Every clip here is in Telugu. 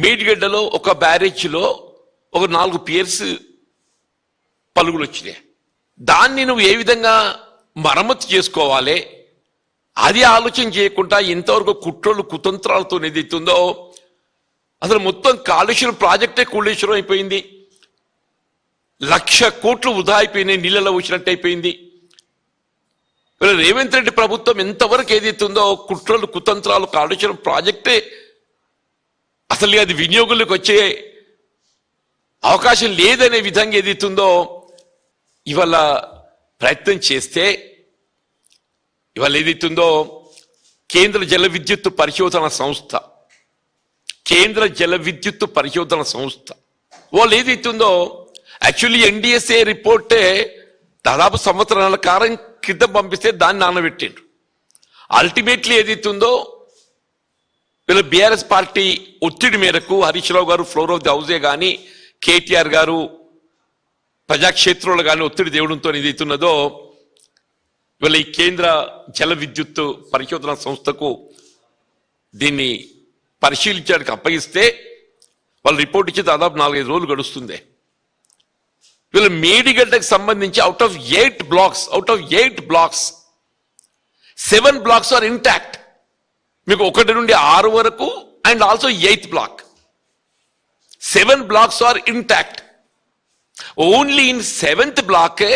మేడిగడ్డలో ఒక బ్యారేజ్లో ఒక 4 పియర్స్ పలుగులు వచ్చినాయి. దాన్ని నువ్వు ఏ విధంగా మరమ్మతు చేసుకోవాలి అది ఆలోచన చేయకుండా ఇంతవరకు కుట్రలు కుతంత్రాలతో ఏదైతుందో అసలు మొత్తం కాళేశ్వరం ప్రాజెక్టే కూలేశ్వరం అయిపోయింది. 1,00,000 కోట్లు వృధా అయిపోయినాయి, నీళ్ళలో వచ్చినట్టు అయిపోయింది. రేవంత్ రెడ్డి ప్రభుత్వం ఎంతవరకు ఏదైతుందో కుట్రలు కుతంత్రాలు కాళేశ్వరం ప్రాజెక్టే అసలు అది వినియోగంలోకి వచ్చే అవకాశం లేదనే విధంగా ఏదైతుందో ఇవాళ ప్రయత్నం చేస్తే ఇవాళ ఏదైతుందో కేంద్ర జల విద్యుత్ పరిశోధన సంస్థ వాళ్ళు ఏదైతుందో యాక్చువల్లీ ఎన్డిఎస్ఏ రిపోర్టే దాదాపు సంవత్సరాల కాలం క్రితం పంపిస్తే దాన్ని నానబెట్టిండ్రు. అల్టిమేట్లీ ఏదైతుందో వీళ్ళ బీఆర్ఎస్ పార్టీ ఒత్తిడి మేరకు హరీష్ రావు గారు ఫ్లోర్ ఆఫ్ ది హౌసే కానీ కేటీఆర్ గారు ప్రజాక్షేత్రంలో కానీ ఒత్తిడి తేవడంతో ఏదైతున్నదో వీళ్ళ ఈ కేంద్ర జల విద్యుత్ పరిశోధన సంస్థకు దీన్ని పరిశీలించడానికి అప్పగిస్తే వాళ్ళు రిపోర్ట్ ఇచ్చి దాదాపు 4-5 రోజులు గడుస్తుంది. వీళ్ళు మేడిగడ్డకు సంబంధించి out of 8 blocks 7 blocks are intact. మీకు 1 నుండి 6 వరకు and also 8th block 7 blocks are intact. Only in 7th బ్లాకే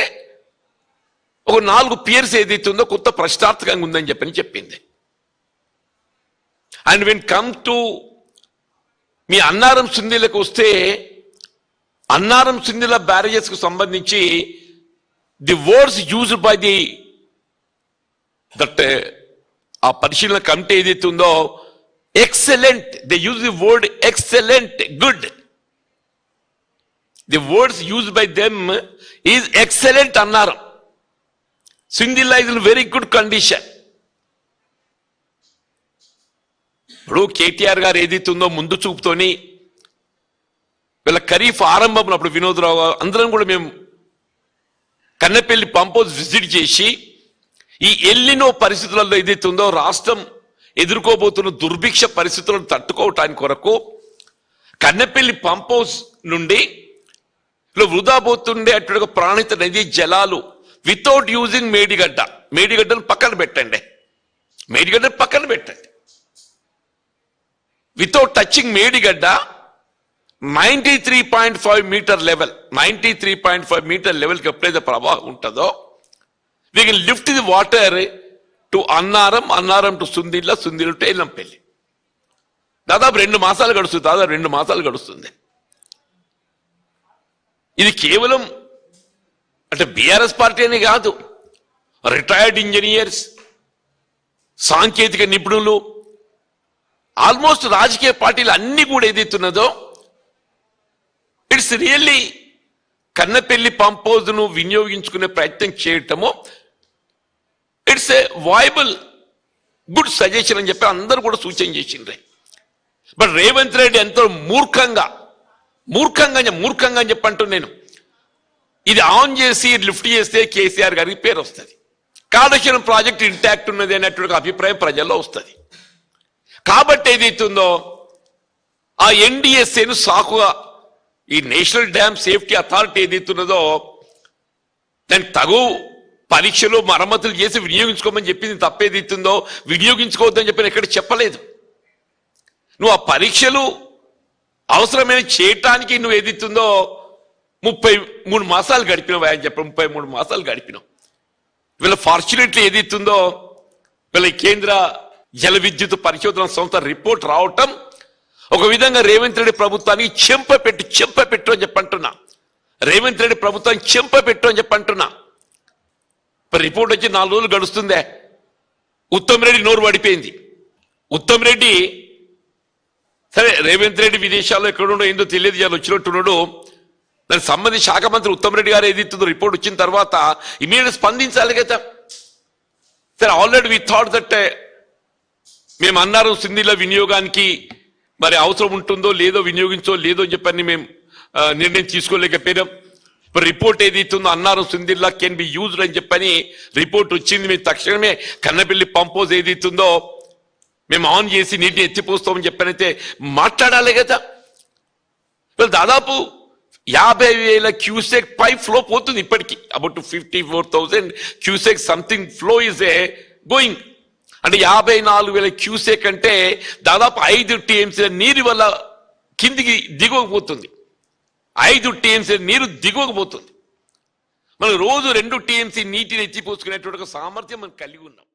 ఒక 4 పియర్స్ ఏదైతుందో కొత్త ప్రశ్నార్థకంగా ఉందని చెప్పింది. అండ్ వెన్ కమ్ టు మీ అన్నారం సుందీలకు వస్తే అన్నారం సుందీల బ్యారేజెస్ కు సంబంధించి the words used by that ఆ పరిశీలన కమిటీ ఏదైతే ఉందో excellent, they use the word excellent, good. The words used by them is excellent అన్నారు. Sundilla is in very good condition. ఇప్పుడు కేటీఆర్ గారు ఏదైతుందో ముందు చూపుతోని వీళ్ళ ఖరీఫ్ ఆరంభంలో అప్పుడు వినోద్రావు గారు అందరం కూడా మేము కన్నెపల్లి పంప్ హౌస్ విజిట్ చేసి ఈ ఎల్లినో పరిస్థితులలో ఏదైతుందో రాష్ట్రం ఎదుర్కోబోతున్న దుర్భిక్ష పరిస్థితులను తట్టుకోవటానికి కొరకు కన్నెపల్లి పంప్ హౌస్ నుండి వృధా పోతుండే అటు ప్రాణిత నదీ జలాలు వితౌట్ యూజింగ్ మేడిగడ్డను పక్కన పెట్టండి, without touching Medigadda 93.5 meter level 93.5 meter లెవెల్కి ఎప్పుడైతే ప్రవాహం ఉంటుందో we can lift the water to Annaram to Sundilla to Yellampalli. దాదాపు 2 మాసాలు గడుస్తుంది. ఇది కేవలం అంటే బీఆర్ఎస్ పార్టీ అని కాదు, రిటైర్డ్ ఇంజనీర్స్, సాంకేతిక నిపుణులు, ఆల్మోస్ట్ రాజకీయ పార్టీలు అన్ని కూడా ఏదైతున్నదో it's really Kannepalli pump house ను వినియోగించుకునే ప్రయత్నం చేయటము it's a viable good suggestion అని చెప్పి అందరూ కూడా సూచన చేసిండ్రే. బట్ రేవంత్ రెడ్డి ఎంతో మూర్ఖంగా అని చెప్పంటూ నేను ఇది ఆన్ చేసి లిఫ్ట్ చేస్తే కేసీఆర్ గారికి పేరు వస్తుంది, కాళేశ్వరం ప్రాజెక్ట్ ఇంటాక్ట్ ఉన్నది అనేటువంటి అభిప్రాయం ప్రజల్లో వస్తుంది. కాబట్టి ఏదైతుందో ఆ ఎన్డిఎస్ఏను సాకుగా ఈ నేషనల్ డ్యామ్ సేఫ్టీ అథారిటీ ఏదైతున్నదో దానికి తగు పరీక్షలు మరమ్మతులు చేసి వినియోగించుకోమని చెప్పింది తప్పేదైతుందో వినియోగించుకోవద్దని చెప్పి ఎక్కడ చెప్పలేదు. నువ్వు ఆ పరీక్షలు అవసరమైన చేయటానికి నువ్వు ఏదైతుందో 33 మాసాలు గడిపినావు అని చెప్పి 33 మాసాలు గడిపినావు. వీళ్ళ ఫార్చునేట్లీ ఏదైతుందో వీళ్ళ కేంద్ర జల విద్యుత్ పరిశోధన సంస్థ రిపోర్ట్ రావటం ఒక విధంగా రేవంత్ రెడ్డి ప్రభుత్వానికి చెంపపెట్టు అని చెప్పంటున్నా. రేవంత్ రెడ్డి ప్రభుత్వానికి చెంపపెట్టు అని చెప్పంటున్నా. రిపోర్ట్ వచ్చి 4 రోజులు గడుస్తుందే, ఉత్తమ్ రెడ్డి నోరు పడిపోయింది. ఉత్తమ్ రెడ్డి సరే రేవంత్ రెడ్డి విదేశాల్లో ఎక్కడుండో ఏందో తెలియదు, ఇవాళ వచ్చినట్టున్నాడు. దానికి సంబంధించి శాఖ మంత్రి ఉత్తమ్ రెడ్డి గారు ఏదైతుందో రిపోర్ట్ వచ్చిన తర్వాత ఇమీడియట్ స్పందించాలి కదా. సరే ఆల్రెడీ వి థాట్ దట్ మేము అన్నారు సింధిల వినియోగానికి మరి అవసరం ఉంటుందో లేదో వినియోగించో లేదో అని చెప్పని మేము నిర్ణయం తీసుకోలేకపోయినాం. ఇప్పుడు రిపోర్ట్ ఏదైతుందో అన్నారు సింధిల్లా కెన్ బి యూజ్డ్ అని చెప్పని రిపోర్ట్ వచ్చింది. మేము తక్షణమే కన్నెపల్లి పంప్ హౌస్ ఏదైతుందో మేము ఆన్ చేసి నీటిని ఎత్తిపోస్తామని చెప్పనైతే మాట్లాడాలి కదా. వీళ్ళు దాదాపు 50,000 క్యూసెక్ పై ఫ్లో పోతుంది ఇప్పటికీ. About 54,000 cusec something flow is a going. అంటే 54,000 క్యూసెక్ అంటే దాదాపు 5 టీఎంసీ నీరు వల్ల కిందికి దిగువకపోతుంది. 5 టీఎంసీ నీరు దిగువకపోతుంది. మనం రోజు 2 టీఎంసీ నీటిని ఎత్తిపోసుకునేటువంటి సామర్థ్యం మనం కలిగి ఉన్నాం.